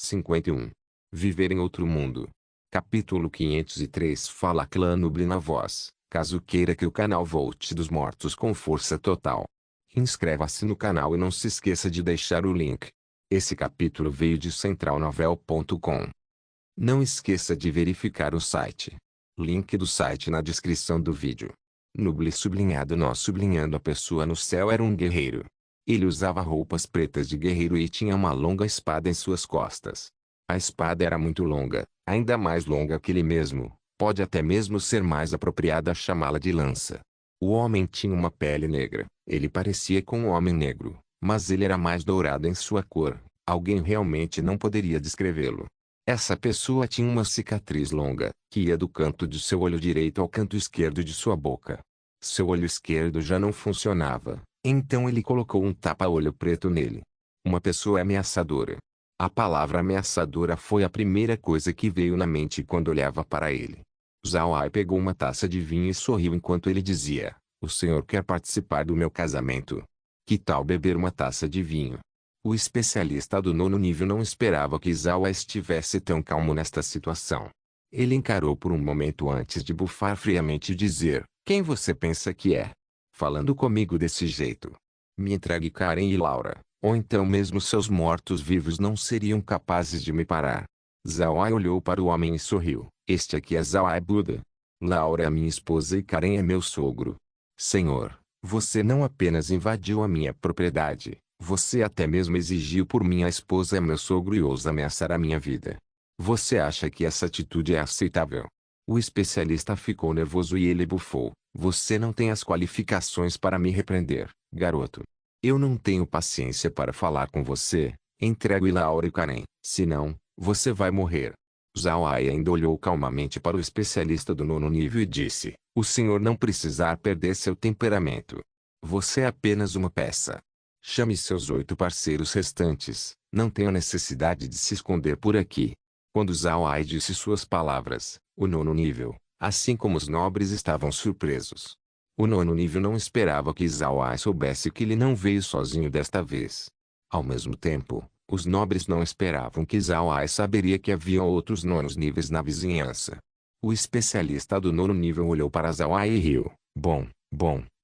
51. Viver em outro mundo. Capítulo 503. Fala Clã Nubli na voz, caso queira que o canal volte dos mortos com força total. Inscreva-se no canal e não se esqueça de deixar o link. Esse capítulo veio de centralnovel.com. Não esqueça de verificar o site. Link do site na descrição do vídeo. Nubli sublinhado nó sublinhando a pessoa no céu era um guerreiro. Ele usava roupas pretas de guerreiro e tinha uma longa espada em suas costas. A espada era muito longa, ainda mais longa que ele mesmo, pode até mesmo ser mais apropriada chamá-la de lança. O homem tinha uma pele negra, ele parecia com um homem negro, mas ele era mais dourado em sua cor, alguém realmente não poderia descrevê-lo. Essa pessoa tinha uma cicatriz longa, que ia do canto de seu olho direito ao canto esquerdo de sua boca. Seu olho esquerdo já não funcionava, então ele colocou um tapa-olho preto nele. Uma pessoa ameaçadora. A palavra ameaçadora foi a primeira coisa que veio na mente quando olhava para ele. Zhao Ai pegou uma taça de vinho e sorriu enquanto ele dizia: "O senhor quer participar do meu casamento? Que tal beber uma taça de vinho?" O especialista do 9º nível não esperava que Zhao Ai estivesse tão calmo nesta situação. Ele encarou por um momento antes de bufar friamente e dizer: "Quem você pensa que é? Falando comigo desse jeito? Me entregue Karen e Laura, ou então mesmo seus mortos-vivos não seriam capazes de me parar." Zhao Ai olhou para o homem e sorriu. "Este aqui é Zhao Ai Buda. Laura é minha esposa e Karen é meu sogro. Senhor, você não apenas invadiu a minha propriedade, você até mesmo exigiu por minha esposa e meu sogro e ousa ameaçar a minha vida. Você acha que essa atitude é aceitável?" O especialista ficou nervoso e ele bufou: "Você não tem as qualificações para me repreender, garoto. Eu não tenho paciência para falar com você. Entregue Laura e Karen, senão, você vai morrer." Zhao Ai ainda olhou calmamente para o especialista do 9º nível e disse: "O senhor não precisar perder seu temperamento. Você é apenas uma peça. Chame seus 8 parceiros restantes, não tenho necessidade de se esconder por aqui." Quando Zhao Ai disse suas palavras, o 9º nível, assim como os nobres estavam surpresos. O 9º nível não esperava que Zhao Ai soubesse que ele não veio sozinho desta vez. Ao mesmo tempo, os nobres não esperavam que Zhao Ai saberia que havia outros 9º níveis na vizinhança. O especialista do 9º nível olhou para Zhao Ai e riu: Bom,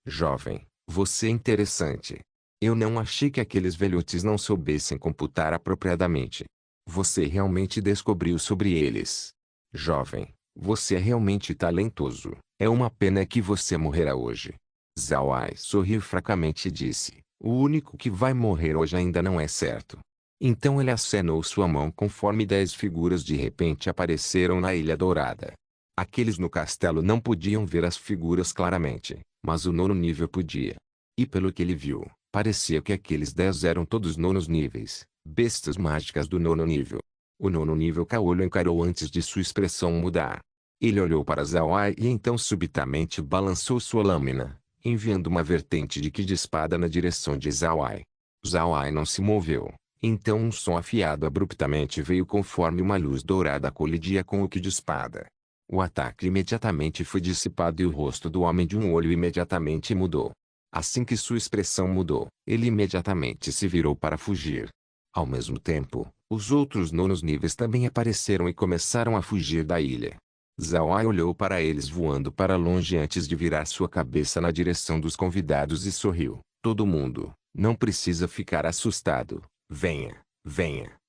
jovem, você é interessante. Eu não achei que aqueles velhotes não soubessem computar apropriadamente. Você realmente descobriu sobre eles. Jovem, você é realmente talentoso. É uma pena que você morrerá hoje." Zhao Ai sorriu fracamente e disse: "O único que vai morrer hoje ainda não é certo." Então ele acenou sua mão conforme 10 figuras de repente apareceram na Ilha Dourada. Aqueles no castelo não podiam ver as figuras claramente, mas o 9º nível podia. E pelo que ele viu, parecia que aqueles 10 eram todos 9º níveis, bestas mágicas do 9º nível. O 9º nível Caolho encarou antes de sua expressão mudar. Ele olhou para Zhao Ai e então subitamente balançou sua lâmina, enviando uma vertente de ki de espada na direção de Zhao Ai. Zhao Ai não se moveu. Então um som afiado abruptamente veio conforme uma luz dourada colidia com o ki de espada. O ataque imediatamente foi dissipado e o rosto do homem de um olho imediatamente mudou. Assim que sua expressão mudou, ele imediatamente se virou para fugir. Ao mesmo tempo, os outros 9º níveis também apareceram e começaram a fugir da ilha. Zhao Ai olhou para eles voando para longe antes de virar sua cabeça na direção dos convidados e sorriu: "Todo mundo, não precisa ficar assustado. Venha,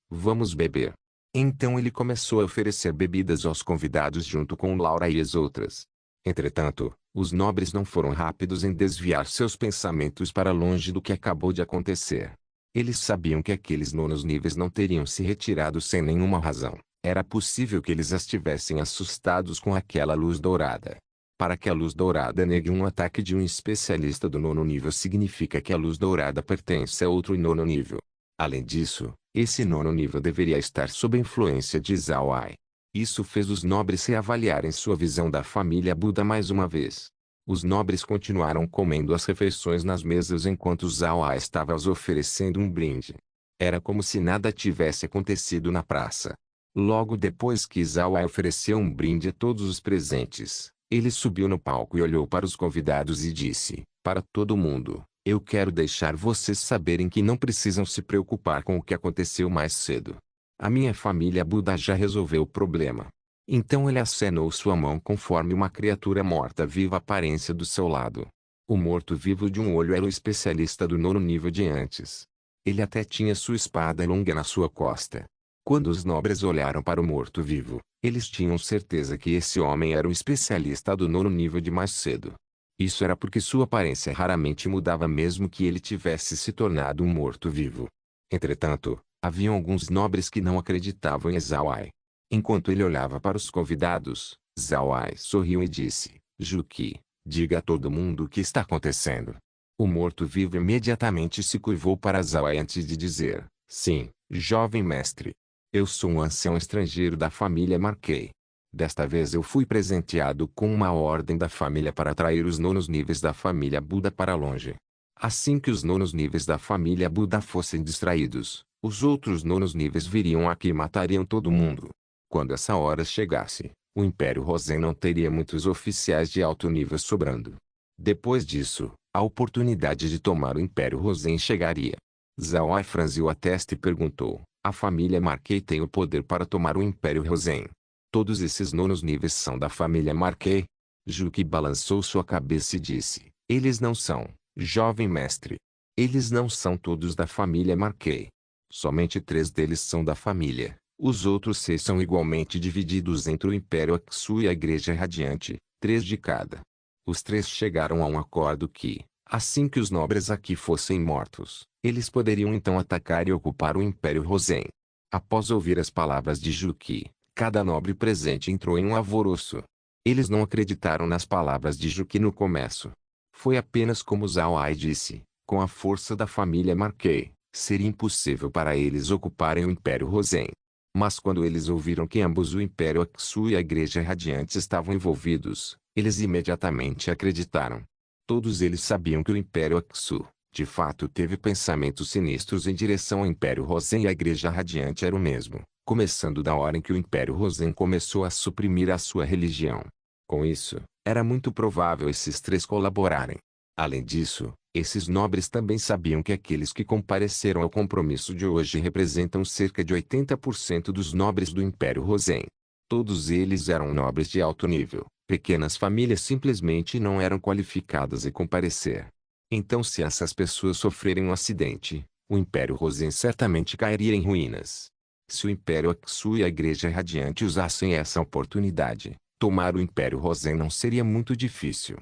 vamos beber." Então ele começou a oferecer bebidas aos convidados junto com Laura e as outras. Entretanto, os nobres não foram rápidos em desviar seus pensamentos para longe do que acabou de acontecer. Eles sabiam que aqueles 9º níveis não teriam se retirado sem nenhuma razão. Era possível que eles estivessem assustados com aquela luz dourada. Para que a luz dourada negue um ataque de um especialista do 9º nível significa que a luz dourada pertence a outro 9º nível. Além disso, esse 9º nível deveria estar sob a influência de Zhao Ai. Isso fez os nobres reavaliarem sua visão da família Buda mais uma vez. Os nobres continuaram comendo as refeições nas mesas enquanto Zhao Ai estava os oferecendo um brinde. Era como se nada tivesse acontecido na praça. Logo depois que Zhao Ai ofereceu um brinde a todos os presentes, ele subiu no palco e olhou para os convidados e disse: "Para todo mundo, eu quero deixar vocês saberem que não precisam se preocupar com o que aconteceu mais cedo. A minha família Buda já resolveu o problema. Então ele acenou sua mão conforme uma criatura morta-viva aparência do seu lado. O morto-vivo de um olho era o especialista do nono nível de antes. Ele até tinha sua espada longa na sua costa. Quando os nobres olharam para o morto-vivo, eles tinham certeza que esse homem era um especialista do nono nível de mais cedo. Isso era porque sua aparência raramente mudava mesmo que ele tivesse se tornado um morto-vivo. Entretanto, haviam alguns nobres que não acreditavam em Zhao Ai. Enquanto ele olhava para os convidados, Zhao Ai sorriu e disse, Juqi, diga a todo mundo o que está acontecendo. O morto-vivo imediatamente se curvou para Zhao Ai antes de dizer, sim, jovem mestre. Eu sou um ancião estrangeiro da família Marquei. Desta vez eu fui presenteado com uma ordem da família para atrair os nonos níveis da família Buda para longe. Assim que os nonos níveis da família Buda fossem distraídos, os outros nonos níveis viriam aqui e matariam todo mundo. Quando essa hora chegasse, o Império Rosen não teria muitos oficiais de alto nível sobrando. Depois disso, a oportunidade de tomar o Império Rosen chegaria. Zhao Ai franziu a testa e perguntou, a família Marquei tem o poder para tomar o Império Rosen? Todos esses nonos níveis são da família Marquei? Juqi balançou sua cabeça e disse, eles não são, jovem mestre. Eles não são todos da família Marquei. Somente 3 deles são da família. Os outros 6 são igualmente divididos entre o Império Aksu e a Igreja Radiante, 3 de cada. Os 3 chegaram a um acordo que, assim que os nobres aqui fossem mortos, eles poderiam então atacar e ocupar o Império Rosen. Após ouvir as palavras de Juqi, cada nobre presente entrou em um alvoroço. Eles não acreditaram nas palavras de Juqi no começo. Foi apenas como Zhao Ai disse, com a força da família Marquei, seria impossível para eles ocuparem o Império Rosen. Mas quando eles ouviram que ambos o Império Aksu e a Igreja Radiante estavam envolvidos, eles imediatamente acreditaram. Todos eles sabiam que o Império Aksu, de fato teve pensamentos sinistros em direção ao Império Rosen e a Igreja Radiante era o mesmo, começando da hora em que o Império Rosen começou a suprimir a sua religião. Com isso, era muito provável esses 3 colaborarem. Além disso, esses nobres também sabiam que aqueles que compareceram ao compromisso de hoje representam cerca de 80% dos nobres do Império Rosen. Todos eles eram nobres de alto nível, pequenas famílias simplesmente não eram qualificadas a comparecer. Então se essas pessoas sofrerem um acidente, o Império Rosen certamente cairia em ruínas. Se o Império Aksu e a Igreja Radiante usassem essa oportunidade, tomar o Império Rosen não seria muito difícil.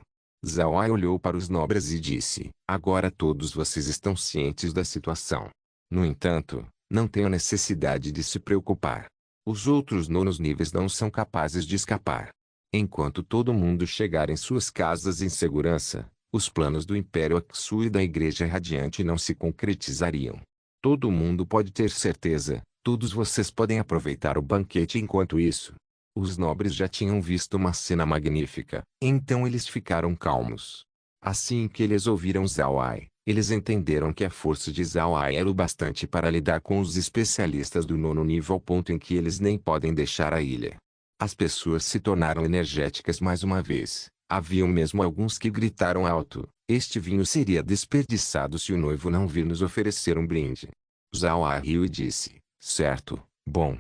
Zhao Ai olhou para os nobres e disse, agora todos vocês estão cientes da situação. No entanto, não tenho necessidade de se preocupar. Os outros nonos níveis não são capazes de escapar. Enquanto todo mundo chegar em suas casas em segurança, os planos do Império Aksu e da Igreja Radiante não se concretizariam. Todo mundo pode ter certeza, todos vocês podem aproveitar o banquete enquanto isso. Os nobres já tinham visto uma cena magnífica, então eles ficaram calmos. Assim que eles ouviram Zhao Ai, eles entenderam que a força de Zhao Ai era o bastante para lidar com os especialistas do nono nível ao ponto em que eles nem podem deixar a ilha. As pessoas se tornaram energéticas mais uma vez. Haviam mesmo alguns que gritaram alto, este vinho seria desperdiçado se o noivo não vir nos oferecer um brinde. Zhao Ai riu e disse, certo, bom,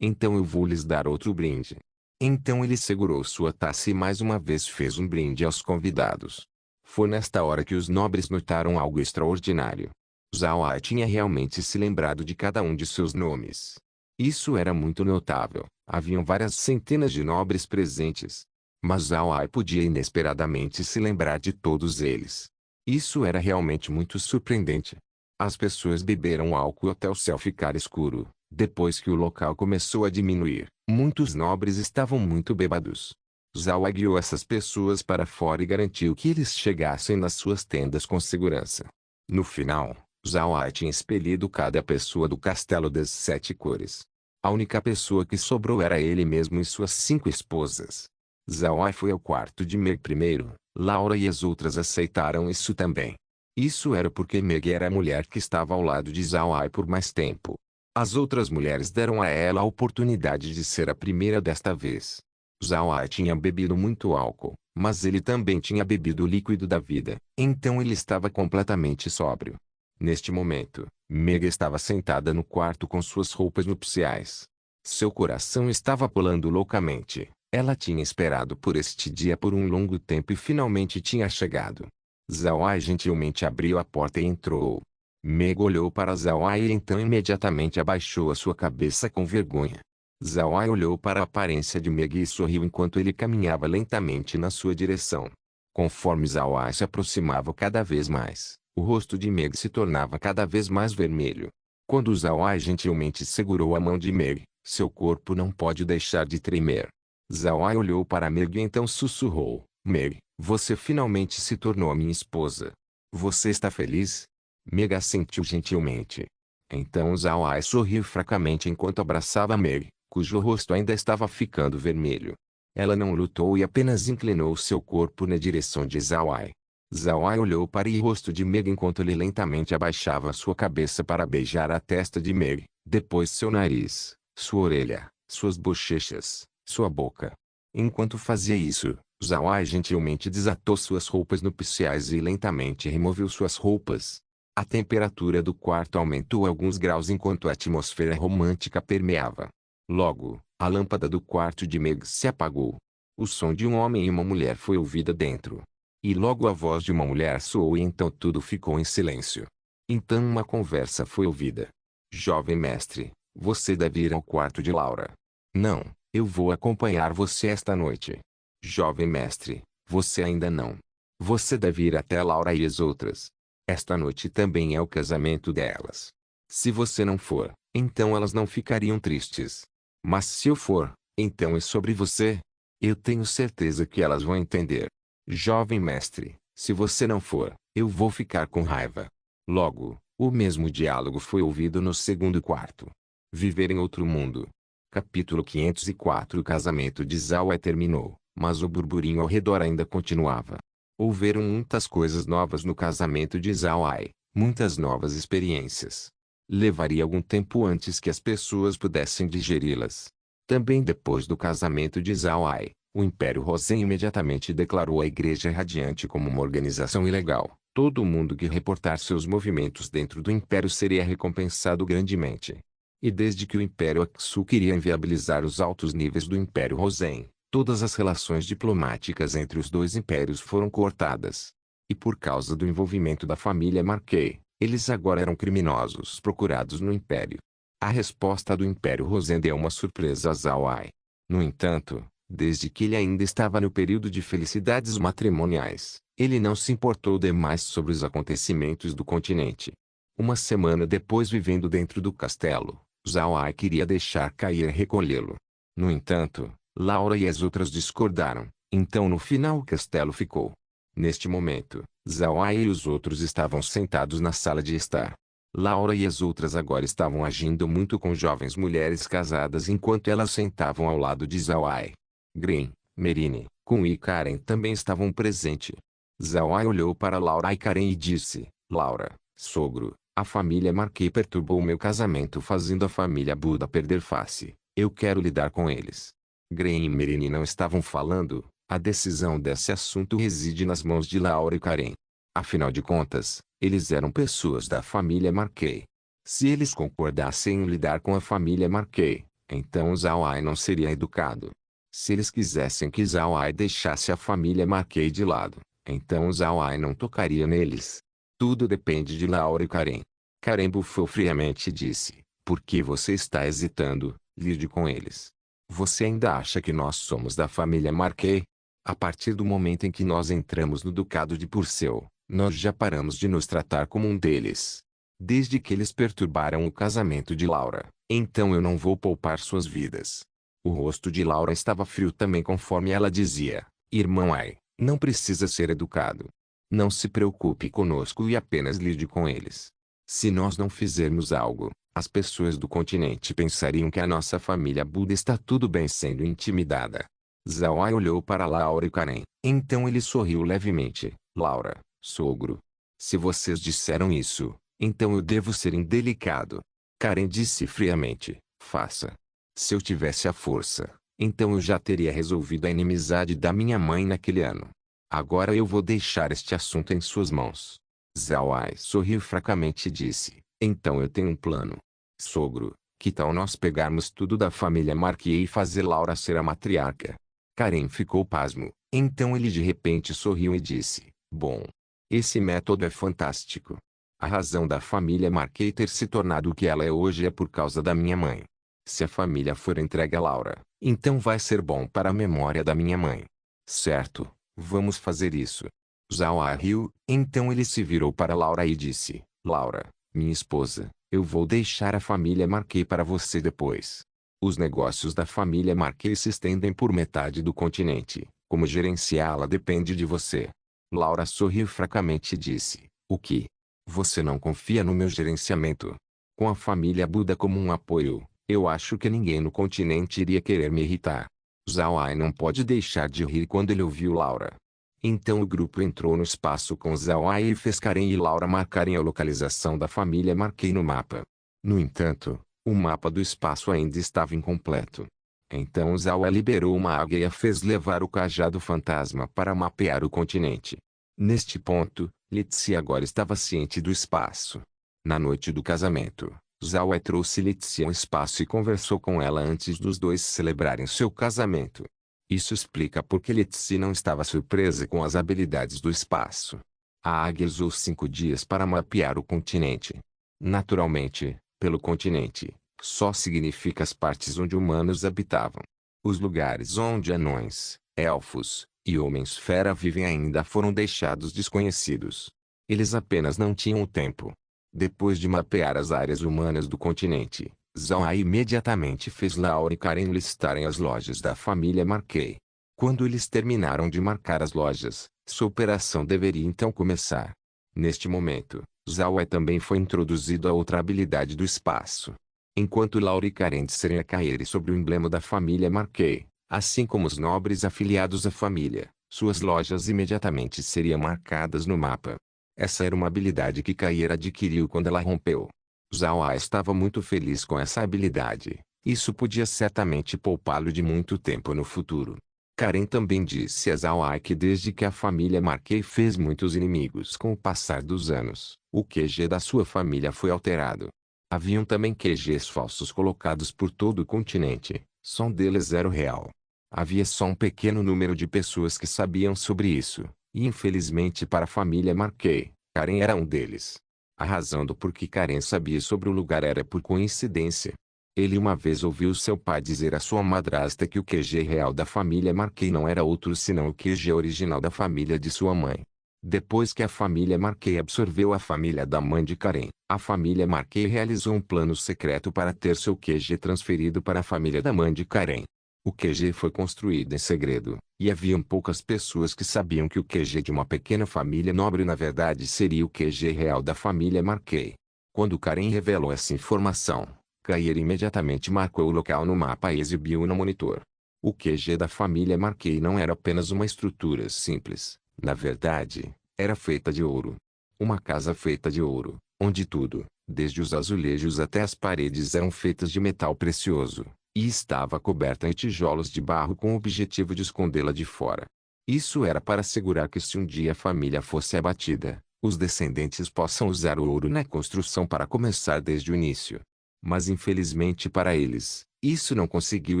então eu vou lhes dar outro brinde. Então ele segurou sua taça e mais uma vez fez um brinde aos convidados. Foi nesta hora que os nobres notaram algo extraordinário. Zhao Ai tinha realmente se lembrado de cada um de seus nomes. Isso era muito notável, haviam várias centenas de nobres presentes. Mas Zhao Ai podia inesperadamente se lembrar de todos eles. Isso era realmente muito surpreendente. As pessoas beberam álcool até o céu ficar escuro. Depois que o local começou a diminuir, muitos nobres estavam muito bêbados. Zhao Ai guiou essas pessoas para fora e garantiu que eles chegassem nas suas tendas com segurança. No final, Zhao Ai tinha expelido cada pessoa do castelo das 7 cores. A única pessoa que sobrou era ele mesmo e suas 5 esposas. Zhao Ai foi ao quarto de Meg primeiro, Laura e as outras aceitaram isso também. Isso era porque Meg era a mulher que estava ao lado de Zhao Ai por mais tempo. As outras mulheres deram a ela a oportunidade de ser a primeira desta vez. Zhao Ai tinha bebido muito álcool, mas ele também tinha bebido o líquido da vida, então ele estava completamente sóbrio. Neste momento, Meg estava sentada no quarto com suas roupas nupciais. Seu coração estava pulando loucamente. Ela tinha esperado por este dia por um longo tempo e finalmente tinha chegado. Zhao Ai gentilmente abriu a porta e entrou. Meg olhou para Zhao Ai e então imediatamente abaixou a sua cabeça com vergonha. Zhao Ai olhou para a aparência de Meg e sorriu enquanto ele caminhava lentamente na sua direção. Conforme Zhao Ai se aproximava cada vez mais, o rosto de Meg se tornava cada vez mais vermelho. Quando Zhao Ai gentilmente segurou a mão de Meg, seu corpo não pode deixar de tremer. Zhao Ai olhou para Meg e então sussurrou: Meg, você finalmente se tornou minha esposa. Você está feliz? Meg assentiu gentilmente. Então Zhao Ai sorriu fracamente enquanto abraçava Meg, cujo rosto ainda estava ficando vermelho. Ela não lutou e apenas inclinou seu corpo na direção de Zhao Ai. Zhao Ai olhou para o rosto de Meg enquanto ele lentamente abaixava sua cabeça para beijar a testa de Meg, depois seu nariz, sua orelha, suas bochechas, sua boca. Enquanto fazia isso, Zhao Ai gentilmente desatou suas roupas nupciais e lentamente removeu suas roupas. A temperatura do quarto aumentou alguns graus enquanto a atmosfera romântica permeava. Logo, a lâmpada do quarto de Meg se apagou. O som de um homem e uma mulher foi ouvida dentro. E logo a voz de uma mulher soou e então tudo ficou em silêncio. Então uma conversa foi ouvida. Jovem mestre, você deve ir ao quarto de Laura. Não, eu vou acompanhar você esta noite. Jovem mestre, você ainda não. Você deve ir até Laura e as outras. Esta noite também é o casamento delas. Se você não for, então elas não ficariam tristes. Mas se eu for, então é sobre você. Eu tenho certeza que elas vão entender. Jovem mestre, se você não for, eu vou ficar com raiva. Logo, o mesmo diálogo foi ouvido no segundo quarto. Viver em outro mundo. Capítulo 504. O casamento de Zhao Ai terminou, mas o burburinho ao redor ainda continuava. Houveram muitas coisas novas no casamento de Zhao Ai, muitas novas experiências. Levaria algum tempo antes que as pessoas pudessem digeri-las. Também depois do casamento de Zhao Ai, o Império Rosen imediatamente declarou a Igreja Radiante como uma organização ilegal. Todo mundo que reportar seus movimentos dentro do Império seria recompensado grandemente. E desde que o Império Aksu queria inviabilizar os altos níveis do Império Rosen, todas as relações diplomáticas entre os dois impérios foram cortadas. E por causa do envolvimento da família Marquet, eles agora eram criminosos procurados no Império. A resposta do Império Rosen deu uma surpresa a Zhao Ai. No entanto, desde que ele ainda estava no período de felicidades matrimoniais, ele não se importou demais sobre os acontecimentos do continente. Uma semana depois, vivendo dentro do castelo, Zhao Ai queria deixar cair e recolhê-lo. No entanto, Laura e as outras discordaram, então no final o castelo ficou. Neste momento, Zhao Ai e os outros estavam sentados na sala de estar. Laura e as outras agora estavam agindo muito com jovens mulheres casadas enquanto elas sentavam ao lado de Zhao Ai. Green, Merine, Kun e Karen também estavam presentes. Zhao Ai olhou para Laura e Karen e disse: Laura, sogro, a família Marquet perturbou meu casamento fazendo a família Buda perder face. Eu quero lidar com eles. Green e Merine não estavam falando. A decisão desse assunto reside nas mãos de Laura e Karen. Afinal de contas, eles eram pessoas da família Marquet. Se eles concordassem em lidar com a família Marquet, então Zhao Ai não seria educado. Se eles quisessem que Zhao Ai deixasse a família Marquet de lado, então Zhao Ai não tocaria neles. Tudo depende de Laura e Karen. Karen bufou friamente e disse: por que você está hesitando? Lide com eles. Você ainda acha que nós somos da família Marquet? A partir do momento em que nós entramos no Ducado de Purcell, nós já paramos de nos tratar como um deles. Desde que eles perturbaram o casamento de Laura, então eu não vou poupar suas vidas. O rosto de Laura estava frio também conforme ela dizia: irmão Ai, não precisa ser educado. Não se preocupe conosco e apenas lide com eles. Se nós não fizermos algo, as pessoas do continente pensariam que a nossa família Buda está tudo bem sendo intimidada. Zhao Ai olhou para Laura e Karen. Então ele sorriu levemente. Laura, sogro. Se vocês disseram isso, então eu devo ser indelicado. Karen disse friamente. Faça. Se eu tivesse a força, então eu já teria resolvido a inimizade da minha mãe naquele ano. Agora eu vou deixar este assunto em suas mãos. Zhao Ai sorriu fracamente e disse. Então eu tenho um plano. Sogro, que tal nós pegarmos tudo da família Marquet e fazer Laura ser a matriarca? Karen ficou pasmo. Então ele de repente sorriu e disse: Bom, esse método é fantástico. A razão da família Marquet ter se tornado o que ela é hoje é por causa da minha mãe. Se a família for entregue a Laura, então vai ser bom para a memória da minha mãe. Certo, vamos fazer isso. Zhao Ai riu, então ele se virou para Laura e disse: Laura, minha esposa, eu vou deixar a família Marquet para você depois. Os negócios da família Marquet se estendem por metade do continente. Como gerenciá-la depende de você. Laura sorriu fracamente e disse: O que? Você não confia no meu gerenciamento? Com a família Buda como um apoio, eu acho que ninguém no continente iria querer me irritar. Zhao Ai não pode deixar de rir quando ele ouviu Laura. Então o grupo entrou no espaço com Zhao Ai e fez Karen e Laura marcarem a localização da família Marquet no mapa. No entanto, o mapa do espaço ainda estava incompleto. Então Zhao Ai liberou uma águia e a fez levar o cajado fantasma para mapear o continente. Neste ponto, Lexi agora estava ciente do espaço. Na noite do casamento, Zhao Ai trouxe Lexi ao espaço e conversou com ela antes dos dois celebrarem seu casamento. Isso explica por que Lexi não estava surpresa com as habilidades do espaço. A águia usou 5 dias para mapear o continente. Naturalmente, pelo continente, só significa as partes onde humanos habitavam. Os lugares onde anões, elfos e homens-fera vivem ainda foram deixados desconhecidos. Eles apenas não tinham o tempo. Depois de mapear as áreas humanas do continente, Zhao Ai imediatamente fez Laura e Karen listarem as lojas da família Marquet. Quando eles terminaram de marcar as lojas, sua operação deveria então começar. Neste momento, Zhao Ai também foi introduzido a outra habilidade do espaço. Enquanto Laura e Karen disserem a cair sobre o emblema da família Marquet, assim como os nobres afiliados à família, suas lojas imediatamente seriam marcadas no mapa. Essa era uma habilidade que Kair adquiriu quando ela rompeu. Zhao Ai estava muito feliz com essa habilidade. Isso podia certamente poupá-lo de muito tempo no futuro. Karen também disse a Zhao Ai que desde que a família Marquet fez muitos inimigos com o passar dos anos, o QG da sua família foi alterado. Haviam também QGs falsos colocados por todo o continente, só um deles era o real. Havia só um pequeno número de pessoas que sabiam sobre isso, e infelizmente para a família Marquet, Karen era um deles. A razão do porquê Karen sabia sobre o lugar era por coincidência. Ele uma vez ouviu seu pai dizer à sua madrasta que o QG real da família Marquet não era outro senão o QG original da família de sua mãe. Depois que a família Marquet absorveu a família da mãe de Karen, a família Marquet realizou um plano secreto para ter seu QG transferido para a família da mãe de Karen. O QG foi construído em segredo, e haviam poucas pessoas que sabiam que o QG de uma pequena família nobre na verdade seria o QG real da família Marquet. Quando Karen revelou essa informação, Kair imediatamente marcou o local no mapa e exibiu no monitor. O QG da família Marquet não era apenas uma estrutura simples, na verdade, era feita de ouro. Uma casa feita de ouro, onde tudo, desde os azulejos até as paredes eram feitas de metal precioso, e estava coberta em tijolos de barro com o objetivo de escondê-la de fora. Isso era para assegurar que se um dia a família fosse abatida, os descendentes possam usar o ouro na construção para começar desde o início. Mas infelizmente para eles, isso não conseguiu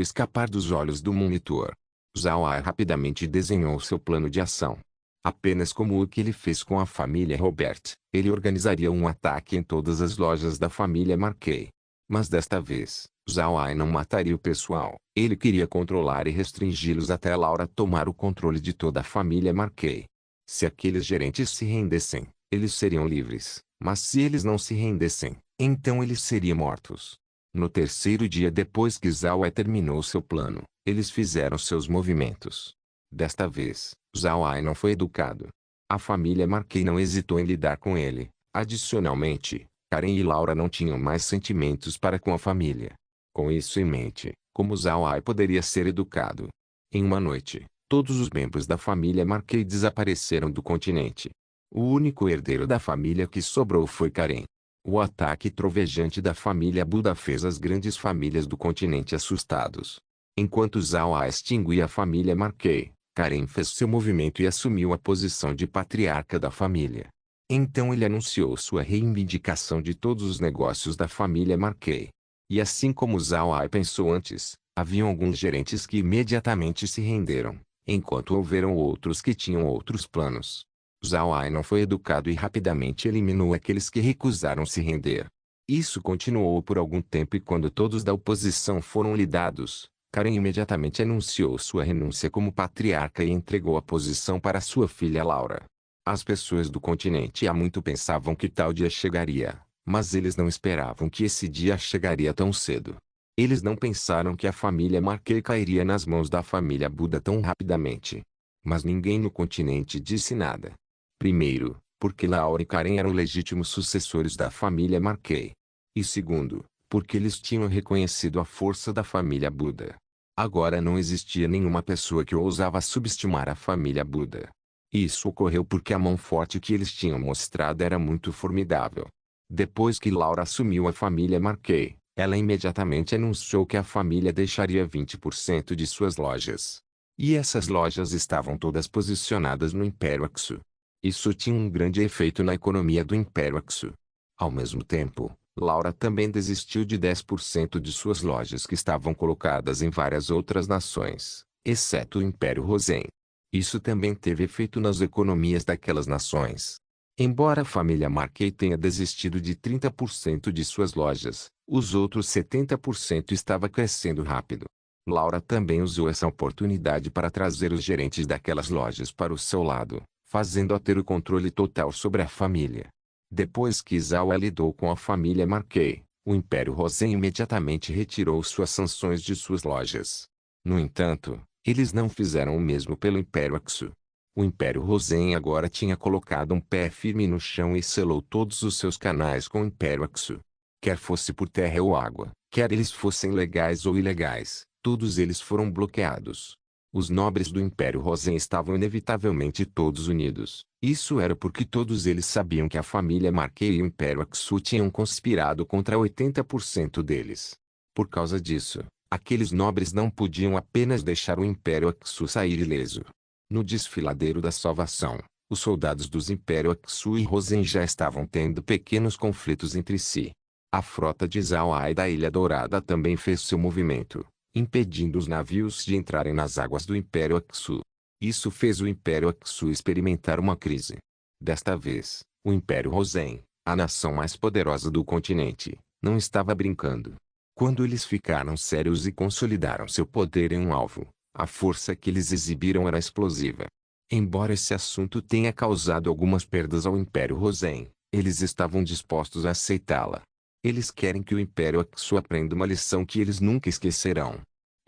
escapar dos olhos do monitor. Zhao Ai rapidamente desenhou seu plano de ação. Apenas como o que ele fez com a família Robert, ele organizaria um ataque em todas as lojas da família Marquet. Mas desta vez, Zhao Ai não mataria o pessoal. Ele queria controlar e restringi-los até Laura tomar o controle de toda a família Marquet. Se aqueles gerentes se rendessem, eles seriam livres. Mas se eles não se rendessem, então eles seriam mortos. No terceiro dia depois que Zhao Ai terminou seu plano, eles fizeram seus movimentos. Desta vez, Zhao Ai não foi educado. A família Marquet não hesitou em lidar com ele. Adicionalmente, Karen e Laura não tinham mais sentimentos para com a família. Com isso em mente, como Zhao Ai poderia ser educado? Em uma noite, todos os membros da família Marquet desapareceram do continente. O único herdeiro da família que sobrou foi Karen. O ataque trovejante da família Buda fez as grandes famílias do continente assustados. Enquanto Zhao Ai extinguia a família Marquet, Karen fez seu movimento e assumiu a posição de patriarca da família. Então ele anunciou sua reivindicação de todos os negócios da família Marquet. E assim como Zhao Ai pensou antes, haviam alguns gerentes que imediatamente se renderam, enquanto houveram outros que tinham outros planos. Zhao Ai não foi educado e rapidamente eliminou aqueles que recusaram se render. Isso continuou por algum tempo e quando todos da oposição foram lidados, Karen imediatamente anunciou sua renúncia como patriarca e entregou a posição para sua filha Laura. As pessoas do continente há muito pensavam que tal dia chegaria, mas eles não esperavam que esse dia chegaria tão cedo. Eles não pensaram que a família Marquet cairia nas mãos da família Buda tão rapidamente. Mas ninguém no continente disse nada. Primeiro, porque Laura e Karen eram legítimos sucessores da família Marquet. E segundo, porque eles tinham reconhecido a força da família Buda. Agora não existia nenhuma pessoa que ousava subestimar a família Buda. Isso ocorreu porque a mão forte que eles tinham mostrado era muito formidável. Depois que Laura assumiu a família Marquet, ela imediatamente anunciou que a família deixaria 20% de suas lojas. E essas lojas estavam todas posicionadas no Império Aksu. Isso tinha um grande efeito na economia do Império Aksu. Ao mesmo tempo, Laura também desistiu de 10% de suas lojas que estavam colocadas em várias outras nações, exceto o Império Rosen. Isso também teve efeito nas economias daquelas nações. Embora a família Marquet tenha desistido de 30% de suas lojas, os outros 70% estava crescendo rápido. Laura também usou essa oportunidade para trazer os gerentes daquelas lojas para o seu lado, fazendo-a ter o controle total sobre a família. Depois que Zhao lidou com a família Marquet, o Império Rosen imediatamente retirou suas sanções de suas lojas. No entanto, eles não fizeram o mesmo pelo Império Aksu. O Império Rosen agora tinha colocado um pé firme no chão e selou todos os seus canais com o Império Aksu. Quer fosse por terra ou água, quer eles fossem legais ou ilegais, todos eles foram bloqueados. Os nobres do Império Rosen estavam inevitavelmente todos unidos. Isso era porque todos eles sabiam que a família Marquet e o Império Aksu tinham conspirado contra 80% deles. Por causa disso, aqueles nobres não podiam apenas deixar o Império Aksu sair ileso. No desfiladeiro da salvação, os soldados dos Império Aksu e Rosen já estavam tendo pequenos conflitos entre si. A frota de Zhao Ai da Ilha Dourada também fez seu movimento, impedindo os navios de entrarem nas águas do Império Aksu. Isso fez o Império Aksu experimentar uma crise. Desta vez, o Império Rosen, a nação mais poderosa do continente, não estava brincando. Quando eles ficaram sérios e consolidaram seu poder em um alvo, a força que eles exibiram era explosiva. Embora esse assunto tenha causado algumas perdas ao Império Rosen, eles estavam dispostos a aceitá-la. Eles querem que o Império Aksu aprenda uma lição que eles nunca esquecerão.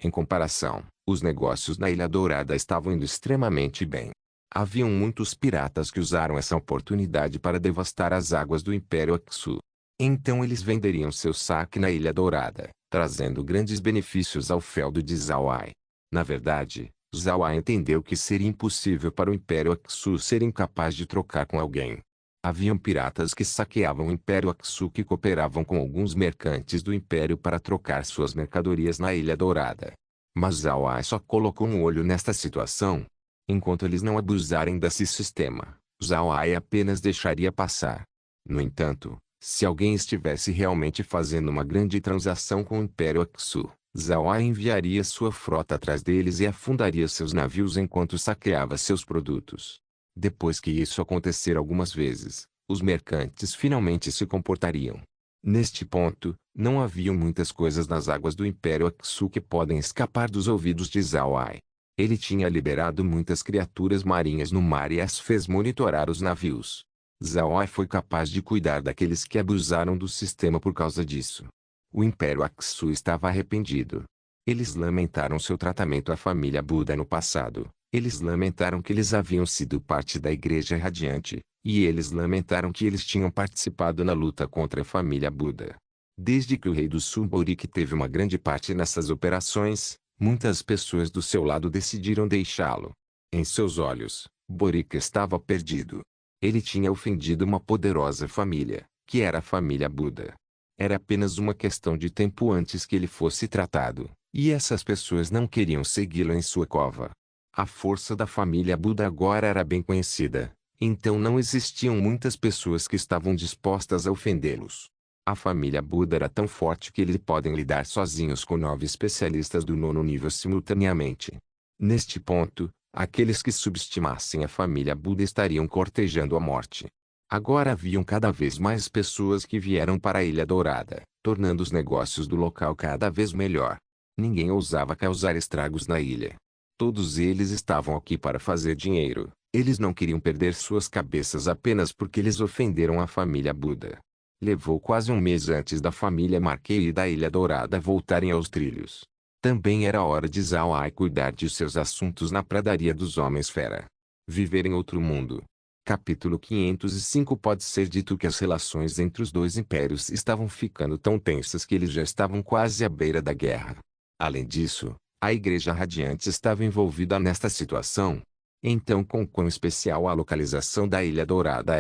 Em comparação, os negócios na Ilha Dourada estavam indo extremamente bem. Haviam muitos piratas que usaram essa oportunidade para devastar as águas do Império Aksu. Então eles venderiam seu saque na Ilha Dourada, trazendo grandes benefícios ao feudo de Zhao Ai. Na verdade, Zhao Ai entendeu que seria impossível para o Império Aksu ser incapaz de trocar com alguém. Haviam piratas que saqueavam o Império Aksu que cooperavam com alguns mercantes do Império para trocar suas mercadorias na Ilha Dourada. Mas Zhao Ai só colocou um olho nesta situação. Enquanto eles não abusarem desse sistema, Zhao Ai apenas deixaria passar. No entanto, se alguém estivesse realmente fazendo uma grande transação com o Império Aksu, Zhao Ai enviaria sua frota atrás deles e afundaria seus navios enquanto saqueava seus produtos. Depois que isso acontecer algumas vezes, os mercantes finalmente se comportariam. Neste ponto, não haviam muitas coisas nas águas do Império Aksu que podem escapar dos ouvidos de Zhao Ai. Ele tinha liberado muitas criaturas marinhas no mar e as fez monitorar os navios. Zhao Ai foi capaz de cuidar daqueles que abusaram do sistema por causa disso. O Império Aksu estava arrependido. Eles lamentaram seu tratamento à família Buda no passado. Eles lamentaram que eles haviam sido parte da Igreja Radiante, e eles lamentaram que eles tinham participado na luta contra a família Buda. Desde que o rei do Sul Boric teve uma grande parte nessas operações, muitas pessoas do seu lado decidiram deixá-lo. Em seus olhos, Boric estava perdido. Ele tinha ofendido uma poderosa família, que era a família Buda. Era apenas uma questão de tempo antes que ele fosse tratado, e essas pessoas não queriam segui-lo em sua cova. A força da família Buda agora era bem conhecida, Então não existiam muitas pessoas que estavam dispostas a ofendê-los. A família Buda era tão forte que eles podem lidar sozinhos com 9 especialistas do 9º nível simultaneamente. Neste ponto, aqueles que subestimassem a família Buda estariam cortejando a morte. Agora haviam cada vez mais pessoas que vieram para a Ilha Dourada, tornando os negócios do local cada vez melhor. Ninguém ousava causar estragos na ilha. Todos eles estavam aqui para fazer dinheiro. Eles não queriam perder suas cabeças apenas porque eles ofenderam a família Buda. Levou quase um mês antes da família Marquei e da Ilha Dourada voltarem aos trilhos. Também era hora de Zhao Ai cuidar de seus assuntos na pradaria dos Homens-Fera. Viver em outro mundo. Capítulo 505. Pode ser dito que as relações entre os dois impérios estavam ficando tão tensas que eles já estavam quase à beira da guerra. Além disso, a Igreja Radiante estava envolvida nesta situação. Então, com quão especial a localização da Ilha Dourada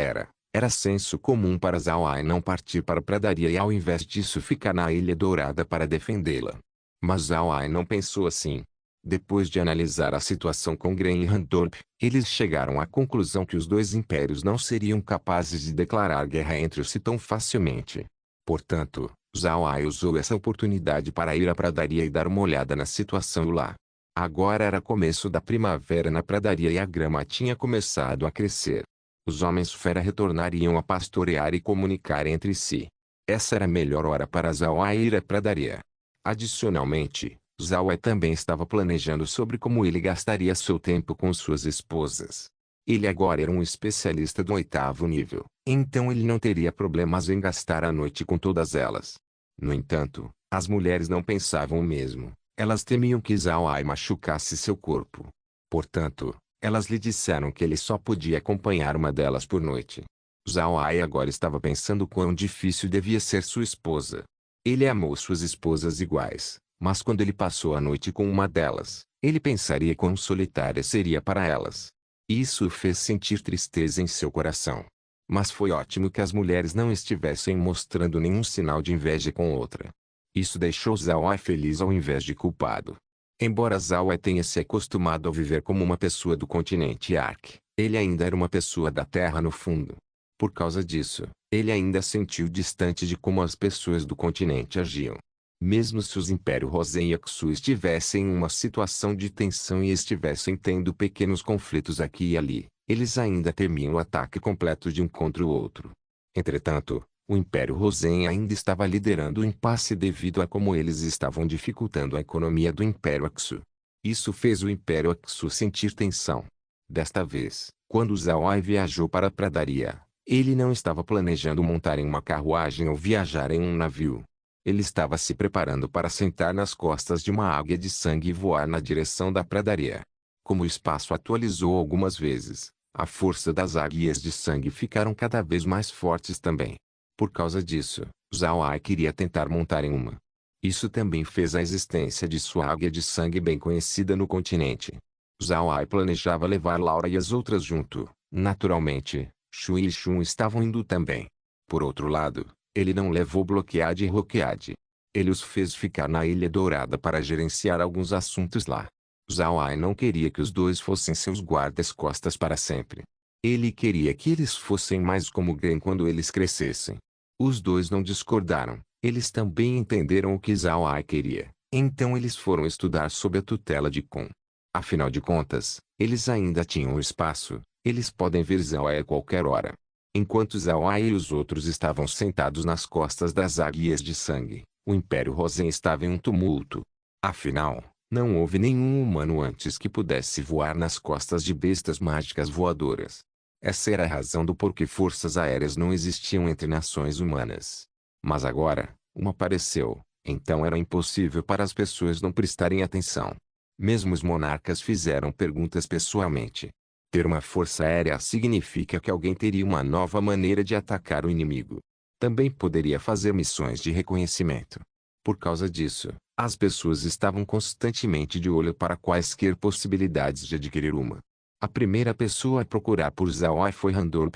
era senso comum para Zhao Ai não partir para a pradaria e ao invés disso ficar na Ilha Dourada para defendê-la. Mas Zhao Ai não pensou assim. Depois de analisar a situação com Gren e Randorp, eles chegaram à conclusão que os dois impérios não seriam capazes de declarar guerra entre si tão facilmente. Portanto, Zhao Ai usou essa oportunidade para ir à pradaria e dar uma olhada na situação lá. Agora era começo da primavera na pradaria e a grama tinha começado a crescer. Os Homens-Fera retornariam a pastorear e comunicar entre si. Essa era a melhor hora para Zhao Ai ir à pradaria. Adicionalmente, Zhao Ai também estava planejando sobre como ele gastaria seu tempo com suas esposas. Ele agora era um especialista do 8º nível, então ele não teria problemas em gastar a noite com todas elas. No entanto, as mulheres não pensavam o mesmo. Elas temiam que Zhao Ai machucasse seu corpo. Portanto, elas lhe disseram que ele só podia acompanhar uma delas por noite. Zhao Ai agora estava pensando quão difícil devia ser sua esposa. Ele amou suas esposas iguais, mas quando ele passou a noite com uma delas, ele pensaria quão solitária seria para elas. Isso o fez sentir tristeza em seu coração. Mas foi ótimo que as mulheres não estivessem mostrando nenhum sinal de inveja com outra. Isso deixou Zhao Ai feliz ao invés de culpado. Embora Zhao Ai tenha se acostumado a viver como uma pessoa do continente Ark, ele ainda era uma pessoa da Terra no fundo. Por causa disso, ele ainda sentiu distante de como as pessoas do continente agiam. Mesmo se os Império Rosen e Aksu estivessem em uma situação de tensão e estivessem tendo pequenos conflitos aqui e ali, eles ainda temiam o ataque completo de um contra o outro. Entretanto, o Império Rosen ainda estava liderando o impasse devido a como eles estavam dificultando a economia do Império Aksu. Isso fez o Império Aksu sentir tensão. Desta vez, quando Zhao Ai viajou para a pradaria, ele não estava planejando montar em uma carruagem ou viajar em um navio. Ele estava se preparando para sentar nas costas de uma águia de sangue e voar na direção da pradaria. Como o espaço atualizou algumas vezes, a força das águias de sangue ficaram cada vez mais fortes também. Por causa disso, Zhao Ai queria tentar montar em uma. Isso também fez a existência de sua águia de sangue bem conhecida no continente. Zhao Ai planejava levar Laura e as outras junto. Naturalmente, Shui e Shun estavam indo também. Por outro lado, ele não levou Bloqueade e Roqueade. Ele os fez ficar na Ilha Dourada para gerenciar alguns assuntos lá. Zhao Ai não queria que os dois fossem seus guardas-costas para sempre. Ele queria que eles fossem mais como Gren quando eles crescessem. Os dois não discordaram. Eles também entenderam o que Zhao Ai queria. Então eles foram estudar sob a tutela de Kun. Afinal de contas, eles ainda tinham espaço. Eles podem ver Zhao Ai a qualquer hora. Enquanto Zhao Ai e os outros estavam sentados nas costas das águias de sangue, o Império Rosen estava em um tumulto. Afinal, não houve nenhum humano antes que pudesse voar nas costas de bestas mágicas voadoras. Essa era a razão do porquê forças aéreas não existiam entre nações humanas. Mas agora, uma apareceu, então era impossível para as pessoas não prestarem atenção. Mesmo os monarcas fizeram perguntas pessoalmente. Ter uma força aérea significa que alguém teria uma nova maneira de atacar o inimigo. Também poderia fazer missões de reconhecimento. Por causa disso, as pessoas estavam constantemente de olho para quaisquer possibilidades de adquirir uma. A primeira pessoa a procurar por Zhao Ai foi Randorp.